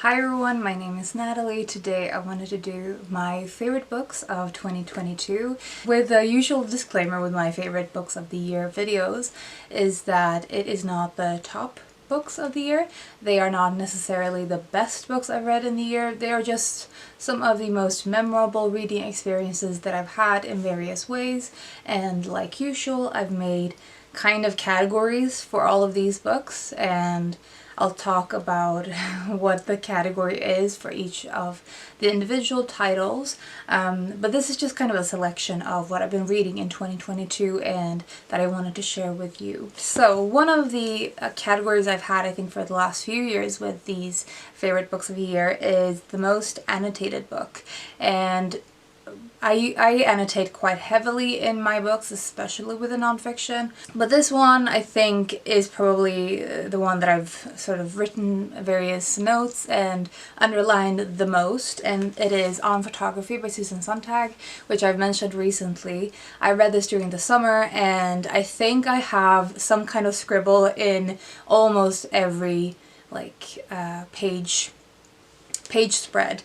Hi everyone, my name is Natalie. Today I wanted to do my favorite books of 2022. With the usual disclaimer with my favorite books of the year videos is that it is not the top books of the year. They are not necessarily the best books I've read in the year. They are just some of the most memorable reading experiences that I've had in various ways, and like usual I've made kind of categories for all of these books, and I'll talk about what the category is for each of the individual titles, but this is just kind of a selection of what I've been reading in 2022 and that I wanted to share with you. So one of the categories I've had, I think, for the last few years with these favorite books of the year is the most annotated book. And I annotate quite heavily in my books, especially with the nonfiction, but this one I think is probably the one that I've sort of written various notes and underlined the most, and it is On Photography by Susan Sontag, which I've mentioned recently. I read this during the summer and I think I have some kind of scribble in almost every page spread.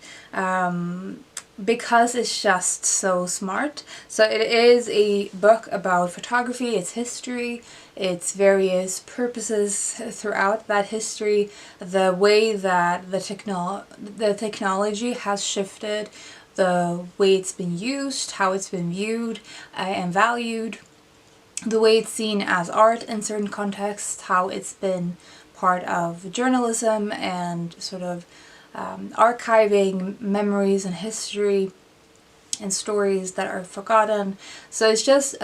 Because it's just so smart. So it is a book about photography, its history, its various purposes throughout that history, the way that the technology has shifted, the way it's been used, how it's been viewed and valued, the way it's seen as art in certain contexts, how it's been part of journalism and sort of archiving memories and history and stories that are forgotten. So it's just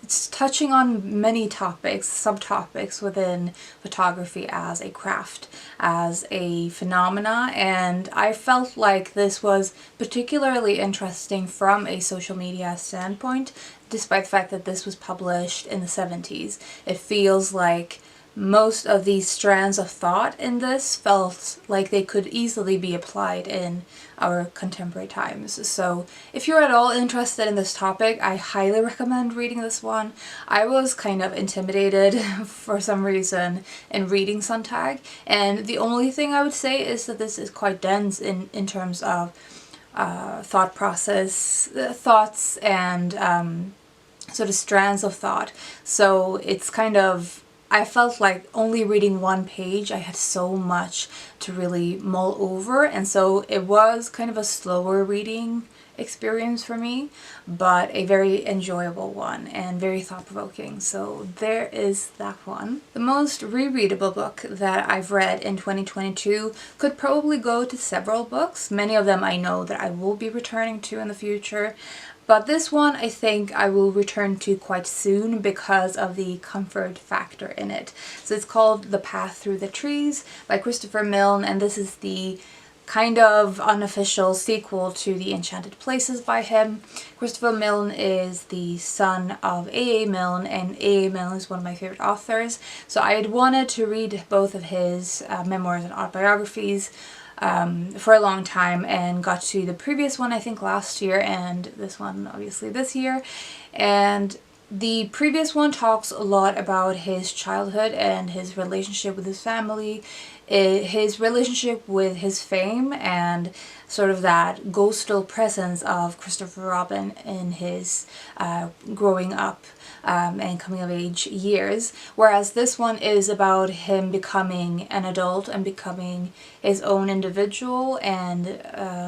it's touching on many topics, subtopics within photography as a craft, as a phenomena, and I felt like this was particularly interesting from a social media standpoint, despite the fact that this was published in the 70s. It feels like most of these strands of thought in this felt like they could easily be applied in our contemporary times. So if you're at all interested in this topic, I highly recommend reading this one. I was kind of intimidated for some reason in reading Sontag, and the only thing I would say is that this is quite dense in terms of thought process, thoughts and sort of strands of thought. So it's kind of, I felt like only reading one page I had so much to really mull over, and so it was kind of a slower reading experience for me, but a very enjoyable one and very thought-provoking. So there is that one. The most rereadable book that I've read in 2022 could probably go to several books. Many of them I know that I will be returning to in the future, but this one I think I will return to quite soon because of the comfort factor in it. So it's called The Path Through the Trees by Christopher Milne, and this is the kind of unofficial sequel to The Enchanted Places by him. Christopher Milne is the son of A.A. Milne, and A.A. Milne is one of my favorite authors. So I had wanted to read both of his memoirs and autobiographies for a long time, and got to the previous one I think last year, and this one obviously this year. And the previous one talks a lot about his childhood and his relationship with his family, his relationship with his fame, and sort of that ghostal presence of Christopher Robin in his growing up and coming of age years, whereas this one is about him becoming an adult and becoming his own individual and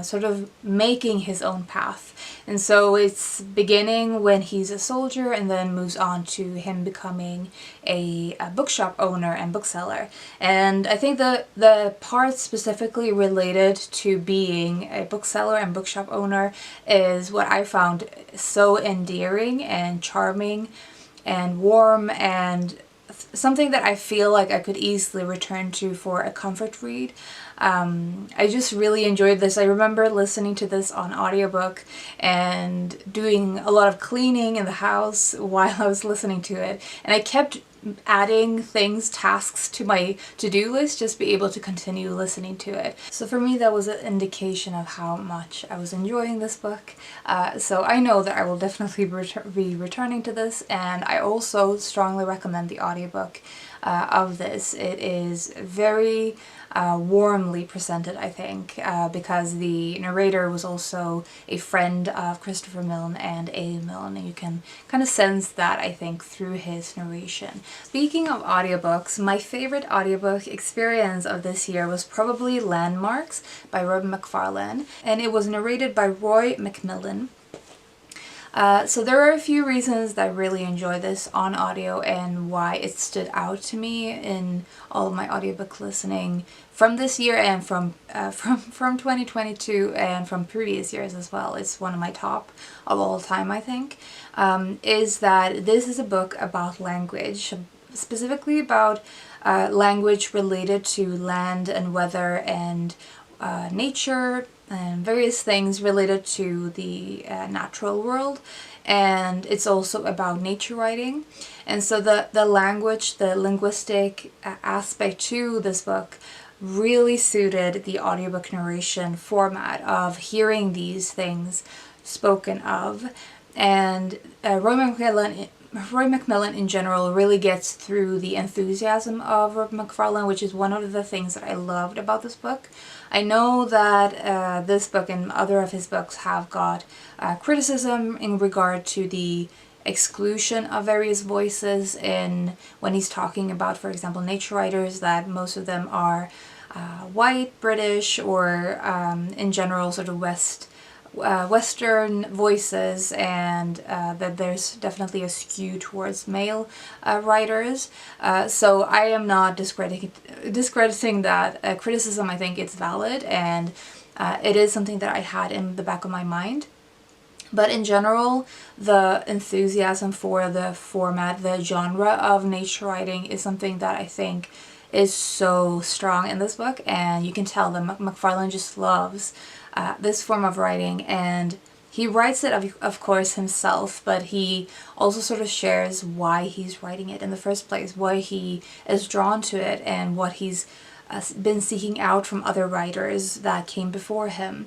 sort of making his own path. And so it's beginning when he's a soldier and then moves on to him becoming a bookshop owner and bookseller. And I think the part specifically related to being a bookseller and bookshop owner is what I found so endearing and charming and warm, and something that I feel like I could easily return to for a comfort read. I just really enjoyed this. I remember listening to this on audiobook and doing a lot of cleaning in the house while I was listening to it, and I kept adding things, tasks to my to-do list, just be able to continue listening to it. So for me that was an indication of how much I was enjoying this book. So I know that I will definitely be returning to this, and I also strongly recommend the audiobook. of this. It is very warmly presented, I think, because the narrator was also a friend of Christopher Milne and A. Milne, and you can kind of sense that, I think, through his narration. Speaking of audiobooks, my favorite audiobook experience of this year was probably Landmarks by Robert Macfarlane, and it was narrated by McMillan. So there are a few reasons that I really enjoy this on audio and why it stood out to me in all of my audiobook listening from this year and from 2022 and from previous years as well. It's one of my top of all time, I think, is that this is a book about language, specifically about language related to land and weather and nature and various things related to the natural world. And it's also about nature writing. And so the language, the linguistic aspect to this book really suited the audiobook narration format of hearing these things spoken of. And Roy McMillan in general really gets through the enthusiasm of Robert Macfarlane, which is one of the things that I loved about this book. I know that this book and other of his books have got criticism in regard to the exclusion of various voices in when he's talking about, for example, nature writers, that most of them are white, British, or in general sort of Western voices, and that there's definitely a skew towards male writers. So I am not discrediting that criticism. I think it's valid, and it is something that I had in the back of my mind. But in general, the enthusiasm for the format, the genre of nature writing is something that I think is so strong in this book, and you can tell that Macfarlane just loves this form of writing, and he writes it of course himself, but he also sort of shares why he's writing it in the first place, why he is drawn to it, and what he's been seeking out from other writers that came before him.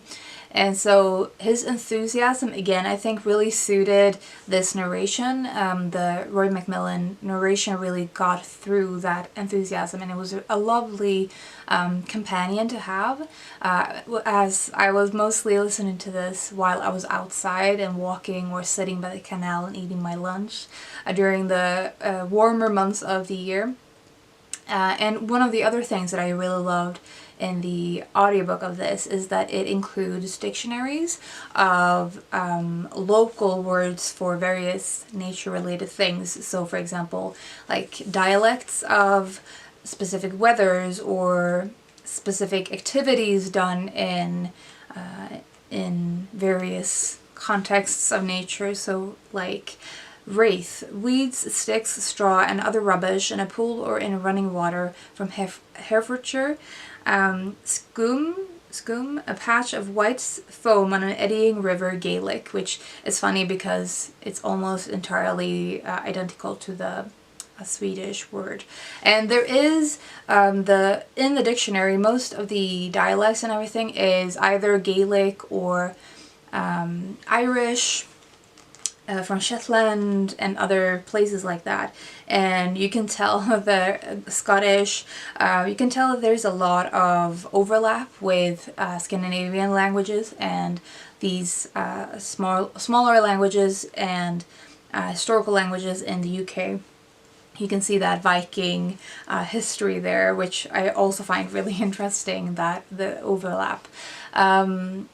And so his enthusiasm, again, I think really suited this narration. The Roy McMillan narration really got through that enthusiasm, and it was a lovely companion to have, as I was mostly listening to this while I was outside and walking or sitting by the canal and eating my lunch during the warmer months of the year. And one of the other things that I really loved in the audiobook of this is that it includes dictionaries of local words for various nature-related things. So for example, like dialects of specific weathers or specific activities done in various contexts of nature. So like wraith, weeds, sticks, straw, and other rubbish in a pool or in running water from Herefordshire. Scume, a patch of white foam on an eddying river, Gaelic, which is funny because it's almost entirely identical to the Swedish word. And there is in the dictionary, most of the dialects and everything is either Gaelic or Irish, from Shetland and other places like that. And you can tell the Scottish, you can tell that there's a lot of overlap with Scandinavian languages and these smaller languages and historical languages in the UK. You can see that Viking history there, which I also find really interesting, that the overlap. And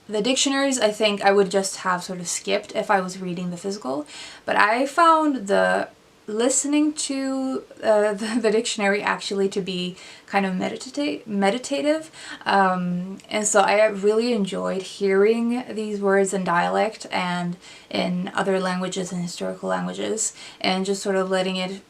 the dictionaries, I think I would just have sort of skipped if I was reading the physical, but I found the listening to the dictionary actually to be kind of meditative, and so I really enjoyed hearing these words in dialect and in other languages and historical languages, and just sort of letting it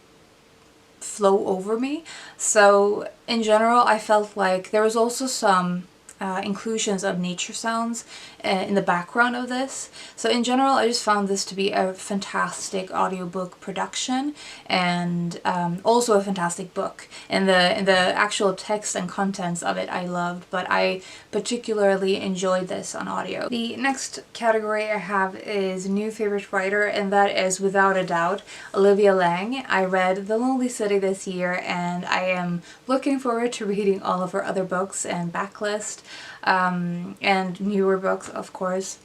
flow over me. So in general, I felt like there was also some inclusions of nature sounds in the background of this. So in general, I just found this to be a fantastic audiobook production, and also a fantastic book. And the actual text and contents of it I loved, but I particularly enjoyed this on audio. The next category I have is new favorite writer, and that is without a doubt Olivia Laing. I read The Lonely City this year, and I am looking forward to reading all of her other books and backlist, and newer books, of course.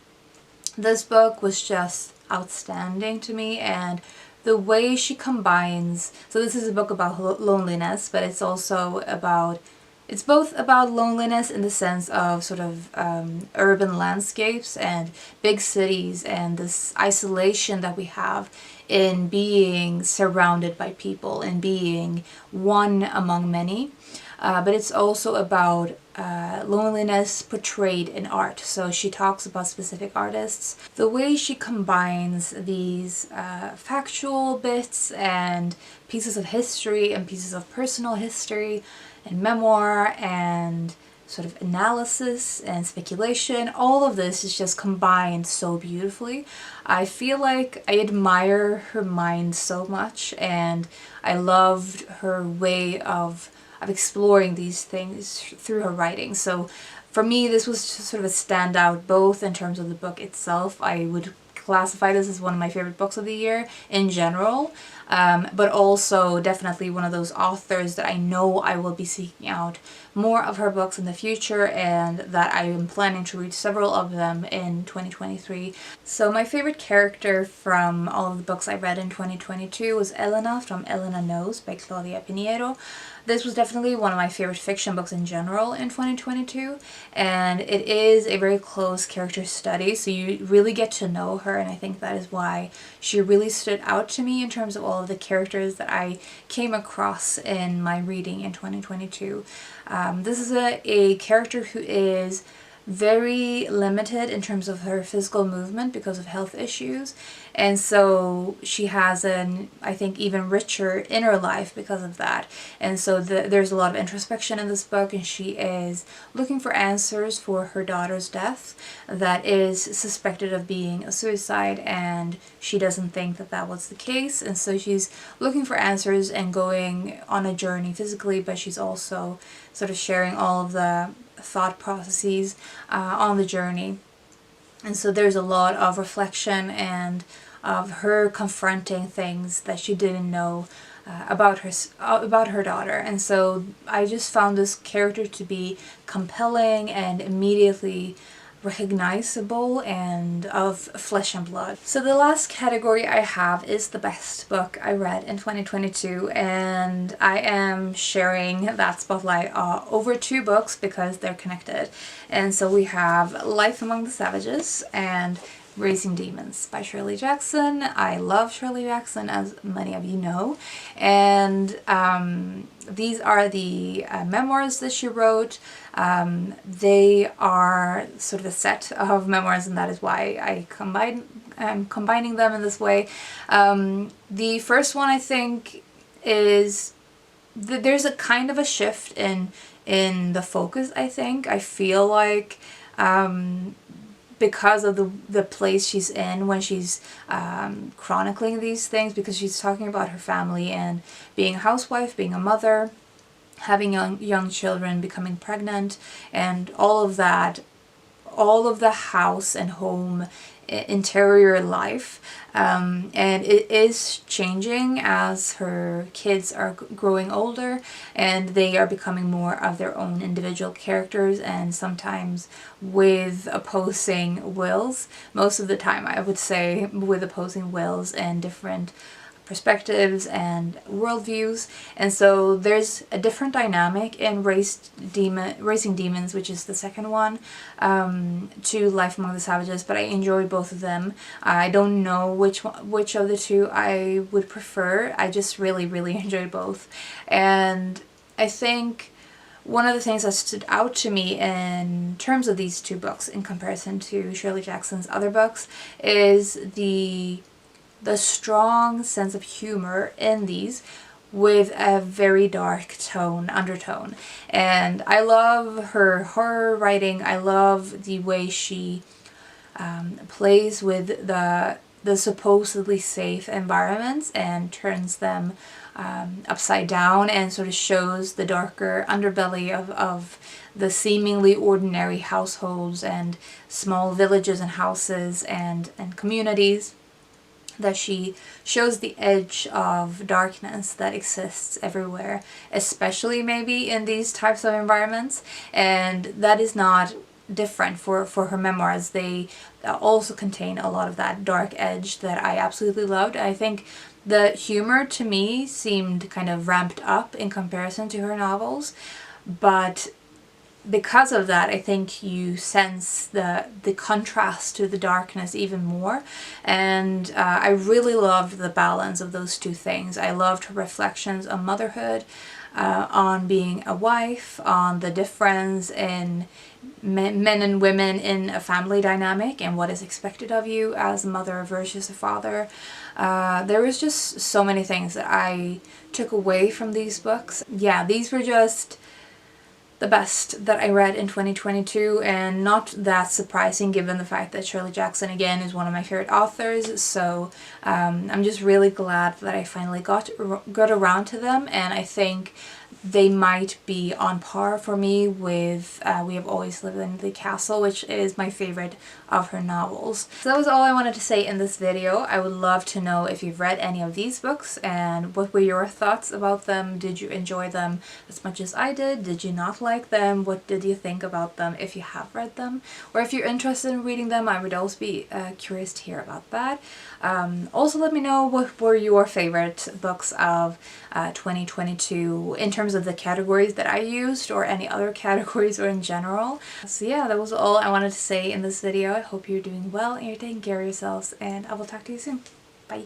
This book was just outstanding to me, and the way she combines, so this is a book about loneliness, but it's also about, it's both about loneliness in the sense of sort of urban landscapes and big cities, and this isolation that we have in being surrounded by people and being one among many. But it's also about loneliness portrayed in art. So she talks about specific artists. The way she combines these factual bits and pieces of history and pieces of personal history and memoir and sort of analysis and speculation, all of this is just combined so beautifully. I feel like I admire her mind so much, and I loved her way of exploring these things through her writing. So for me, this was just sort of a standout, both in terms of the book itself. I would classify this as one of my favorite books of the year in general, but also definitely one of those authors that I know I will be seeking out more of her books in the future, and that I am planning to read several of them in 2023. So my favorite character from all of the books I read in 2022 was Elena from Elena Knows by Claudia Pineiro. This was definitely one of my favorite fiction books in general in 2022, and it is a very close character study, so you really get to know her, and I think that is why she really stood out to me in terms of all of the characters that I came across in my reading in 2022. This is a character who is very limited in terms of her physical movement because of health issues, and so she has an, I think, even richer inner life because of that. And so there's a lot of introspection in this book, and she is looking for answers for her daughter's death that is suspected of being a suicide, and she doesn't think that that was the case, and so she's looking for answers and going on a journey physically, but she's also sort of sharing all of the thought processes on the journey. And so there's a lot of reflection and of her confronting things that she didn't know about her daughter. And so I just found this character to be compelling and immediately recognizable and of flesh and blood. So the last category I have is the best book I read in 2022, and I am sharing that spotlight over two books because they're connected. And so we have Life Among the Savages and Raising Demons by Shirley Jackson. I love Shirley Jackson, as many of you know, and these are the memoirs that she wrote. They are sort of a set of memoirs, and that is why I'm combining them in this way. The first one, I think, is there's a kind of a shift in the focus, I think. I feel like because of the place she's in when she's chronicling these things, because she's talking about her family and being a housewife, being a mother, having young children, becoming pregnant, and all of that, all of the house and home interior life, and it is changing as her kids are growing older and they are becoming more of their own individual characters, and sometimes with opposing wills. Most of the time, I would say, with opposing wills and different perspectives and worldviews. And so there's a different dynamic in Raising Demons, which is the second one, to Life Among the Savages, but I enjoy both of them. I don't know which of the two I would prefer. I just really enjoyed both. And I think one of the things that stood out to me in terms of these two books in comparison to Shirley Jackson's other books is the strong sense of humor in these, with a very dark undertone. And I love her horror writing. I love the way she plays with the supposedly safe environments and turns them upside down, and sort of shows the darker underbelly of the seemingly ordinary households and small villages and houses and communities. That she shows the edge of darkness that exists everywhere, especially maybe in these types of environments. And that is not different for her memoirs. They also contain a lot of that dark edge that I absolutely loved. I think the humor to me seemed kind of ramped up in comparison to her novels, but because of that, I think you sense the contrast to the darkness even more. And I really loved the balance of those two things. I loved her reflections on motherhood, on being a wife, on the difference in men and women in a family dynamic and what is expected of you as a mother versus a father. There was just so many things that I took away from these books. Yeah, these were just the best that I read in 2022, and not that surprising given the fact that Shirley Jackson again is one of my favorite authors. So I'm just really glad that I finally got around to them, and I think they might be on par for me with We Have Always Lived in the Castle, which is my favorite of her novels. So that was all I wanted to say in this video. I would love to know if you've read any of these books and what were your thoughts about them. Did you enjoy them as much as I did? Did you not like them? What did you think about them if you have read them? Or if you're interested in reading them, I would also be curious to hear about that. Also let me know what were your favorite books of 2022 in terms of the categories that I used, or any other categories or in general. So yeah, that was all I wanted to say in this video. I hope you're doing well and you're taking care of yourselves, and I will talk to you soon. Bye!